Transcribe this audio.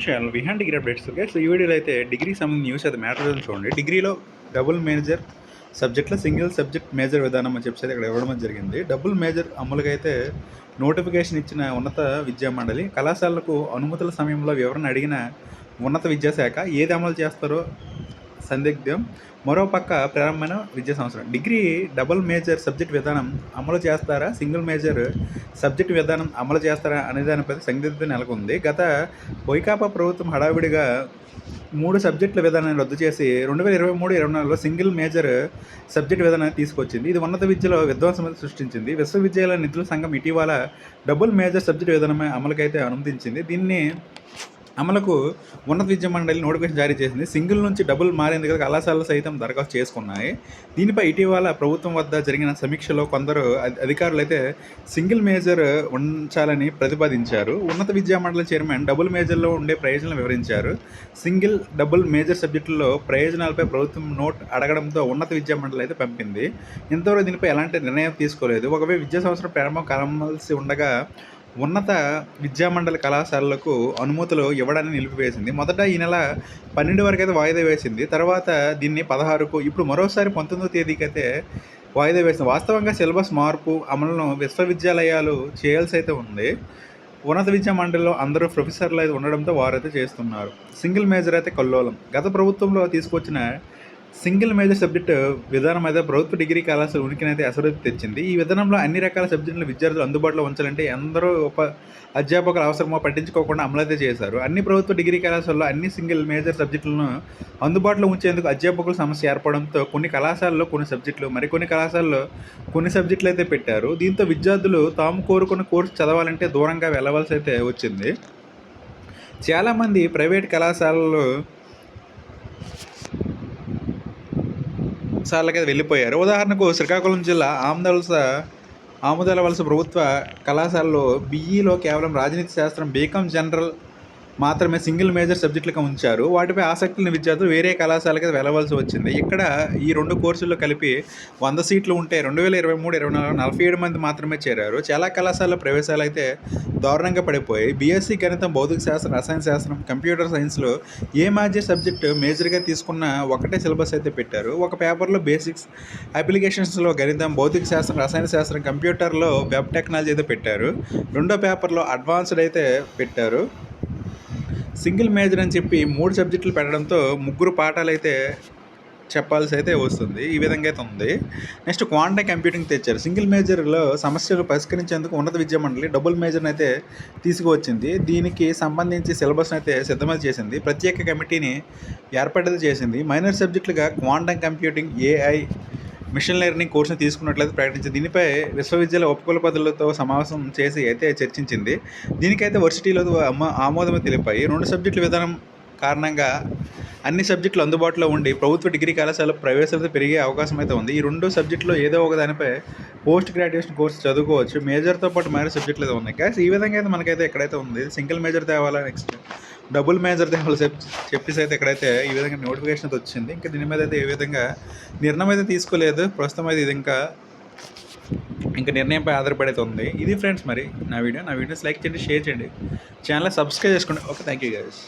Channel behind degree updates. Okay, so ఈ వీడియోలో అయితే డిగ్రీకి సంబంధించిన న్యూస్ అయితే మ్యాటర్ అని చూడండి. డిగ్రీలో డబుల్ మేజర్ సబ్జెక్ట్లో సింగిల్ సబ్జెక్ట్ మేజర్ విధానం అని చెప్పేసి ఇక్కడ ఇవ్వడం జరిగింది. డబుల్ మేజర్ అమలుగా అయితే నోటిఫికేషన్ ఇచ్చిన ఉన్నత విద్యా మండలి కళాశాలకు అనుమతుల సమయంలో వివరణ అడిగిన ఉన్నత విద్యాశాఖ ఏది అమలు చేస్తారో సందిగ్ధం. మరోపక్క ప్రారంభమైన విద్యా సంవత్సరం డిగ్రీ డబుల్ మేజర్ సబ్జెక్ట్ విధానం అమలు చేస్తారా, సింగిల్ మేజర్ సబ్జెక్ట్ విధానం అమలు చేస్తారా అనే దానిపై సందిగ్ధత నెలకొంది. గత వైకాపా ప్రభుత్వం హడావిడిగా 3 సబ్జెక్టుల విధానాన్ని రద్దు చేసి 2023-24లో సింగిల్ మేజర్ సబ్జెక్ట్ విధానాన్ని తీసుకొచ్చింది. ఇది ఉన్నత విద్యలో విధ్వంసం సృష్టించింది. విశ్వవిద్యాలయ నిధుల సంఘం ఇటీవల డబుల్ మేజర్ సబ్జెక్ట్ విధానమే అమలుకైతే అనుమతించింది. దీన్ని అమలుకు ఉన్నత విద్యా మండలి నోటిఫికేషన్ జారీ చేసింది. సింగిల్ నుంచి డబుల్ మారేందుకు కళాశాలలు సైతం దరఖాస్తు చేసుకున్నాయి. దీనిపై ఇటీవల ప్రభుత్వం వద్ద జరిగిన సమీక్షలో కొందరు అధికారులు అయితే సింగిల్ మేజర్ ఉంచాలని ప్రతిపాదించారు. ఉన్నత విద్యా మండలి చైర్మన్ డబుల్ మేజర్లో ఉండే ప్రయోజనాలు వివరించారు. సింగిల్ డబుల్ మేజర్ సబ్జెక్టుల్లో ప్రయోజనాలపై ప్రభుత్వం నోట్ అడగడంతో ఉన్నత విద్యా మండలి అయితే పంపింది. ఇంతవరకు దీనిపై ఎలాంటి నిర్ణయం తీసుకోలేదు. ఒకవేళ విద్యా సంవత్సరం ప్రారంభం కావాల్సి ఉండగా ఉన్నత విద్యామండలి కళాశాలలకు అనుమతులు ఇవ్వడాన్ని నిలిపివేసింది. మొదట ఈ నెల 12 వరకు అయితే వాయిదా వేసింది. తర్వాత దీన్ని 16కు, ఇప్పుడు మరోసారి 19వ తేదీకి అయితే వాయిదా వేసింది. వాస్తవంగా సిలబస్ మార్పు అమలును విశ్వవిద్యాలయాలు చేయాల్సి అయితే ఉంది. ఉన్నత విద్యా మండలిలో అందరూ ప్రొఫెసర్లు అయితే ఉండడంతో వారైతే చేస్తున్నారు. సింగిల్ మేజర్ అయితే కల్లోలం. గత ప్రభుత్వంలో తీసుకొచ్చిన సింగిల్ మేజర్ సబ్జెక్టు విధానం అయితే ప్రభుత్వ డిగ్రీ కళాశాల ఉనికినైతే అసరతి తెచ్చింది. ఈ విధానంలో అన్ని రకాల సబ్జెక్టులు విద్యార్థులు అందుబాటులో ఉంచాలంటే ఎందరో అధ్యాపకుల అవసరమో పట్టించుకోకుండా అమలైతే చేశారు. అన్ని ప్రభుత్వ డిగ్రీ కళాశాలలో అన్ని సింగిల్ మేజర్ సబ్జెక్టులను అందుబాటులో ఉంచేందుకు అధ్యాపకుల సమస్య ఏర్పడంతో కొన్ని కళాశాలలో కొన్ని సబ్జెక్టులు, మరికొన్ని కళాశాలలో కొన్ని సబ్జెక్టులు అయితే పెట్టారు. దీంతో విద్యార్థులు తాము కోరుకున్న కోర్సు చదవాలంటే దూరంగా వెళ్ళవలసి అయితే వచ్చింది. చాలామంది ప్రైవేట్ కళాశాలలు సార్లకైతే వెళ్ళిపోయారు. ఉదాహరణకు శ్రీకాకుళం జిల్లా ఆముదాల వలస ప్రభుత్వ కళాశాలలో బీఈలో కేవలం రాజనీతి శాస్త్రం, బీకామ్ జనరల్ మాత్రమే సింగిల్ మేజర్ సబ్జెక్టులుగా ఉంచారు. వాటిపై ఆసక్తి ఉన్న విద్యార్థులు వేరే కళాశాలకి వెళ్ళవలసి వచ్చింది. ఇక్కడ ఈ 2 కోర్సుల్లో కలిపి 100 సీట్లు ఉంటే 2023-24 47 మంది మాత్రమే చేరారు. చాలా కళాశాలలో ప్రవేశాలు అయితే దారుణంగా పడిపోయాయి. బీఎస్సీ గణితం, భౌతిక శాస్త్రం, రసాయన శాస్త్రం, కంప్యూటర్ సైన్స్లో ఏ మేజర్ సబ్జెక్టు మేజర్గా తీసుకున్న ఒకటే సిలబస్ అయితే పెట్టారు. ఒక పేపర్లో బేసిక్స్, అప్లికేషన్స్లో గణితం, భౌతిక శాస్త్రం, రసాయన శాస్త్రం, కంప్యూటర్లో వెబ్ టెక్నాలజీ అయితే పెట్టారు. రెండో పేపర్లో అడ్వాన్స్డ్ అయితే పెట్టారు. సింగిల్ మేజర్ అని చెప్పి 3 సబ్జెక్టులు పెట్టడంతో 3 పాఠాలు అయితే చెప్పాల్సి అయితే వస్తుంది. ఈ విధంగా అయితే ఉంది. నెక్స్ట్ క్వాంటమ్ కంప్యూటింగ్ తెచ్చారు. సింగిల్ మేజర్లో సమస్యలు పరిష్కరించేందుకు ఉన్నత విద్యా మండలి డబుల్ మేజర్ని అయితే తీసుకువచ్చింది. దీనికి సంబంధించి సిలబస్ని అయితే సిద్ధమైతే చేసింది. ప్రత్యేక కమిటీని ఏర్పాటు చేసింది. మైనర్ సబ్జెక్టులుగా quantum computing, AI, machine learning కోర్సును తీసుకున్నట్లయితే ప్రకటించింది. దీనిపై విశ్వవిద్యాలయ ఉపకులపతులతో సమావేశం చేసి అయితే చర్చించింది. దీనికైతే వర్సిటీలో ఆమోదం తెలిపాయి. 2 సబ్జెక్టుల విధానం కారణంగా అన్ని సబ్జెక్టులు అందుబాటులో ఉండి ప్రభుత్వ డిగ్రీ కళాశాల ప్రవేశాలతో పెరిగే అవకాశం అయితే ఉంది. ఈ 2 సబ్జెక్టులో ఏదో ఒక దానిపై పోస్ట్ గ్రాడ్యుయేషన్ కోర్సు చదువుకోవచ్చు. మేజర్తో పాటు మైనర్ సబ్జెక్టులు అయితే ఉన్నాయి. కానీ ఈ విధంగా అయితే మనకైతే ఎక్కడైతే ఉంది సింగిల్ మేజర్ తేవాలా, నెక్స్ట్ డబుల్ మేజర్ తేవాలి చెప్పేసి అయితే ఎక్కడైతే ఈ విధంగా నోటిఫికేషన్ అయితే వచ్చింది. ఇంకా దీని మీద అయితే ఏ విధంగా నిర్ణయం అయితే తీసుకోలేదు. ప్రస్తుతం అయితే ఇది ఇంకా నిర్ణయంపై ఆధారపడైతే ఉంది. ఇది ఫ్రెండ్స్ మరి నా వీడియోస్ లైక్ చేయండి, షేర్ చేయండి, ఛానల్ సబ్స్క్రైబ్ చేసుకోండి. Okay, thank you guys.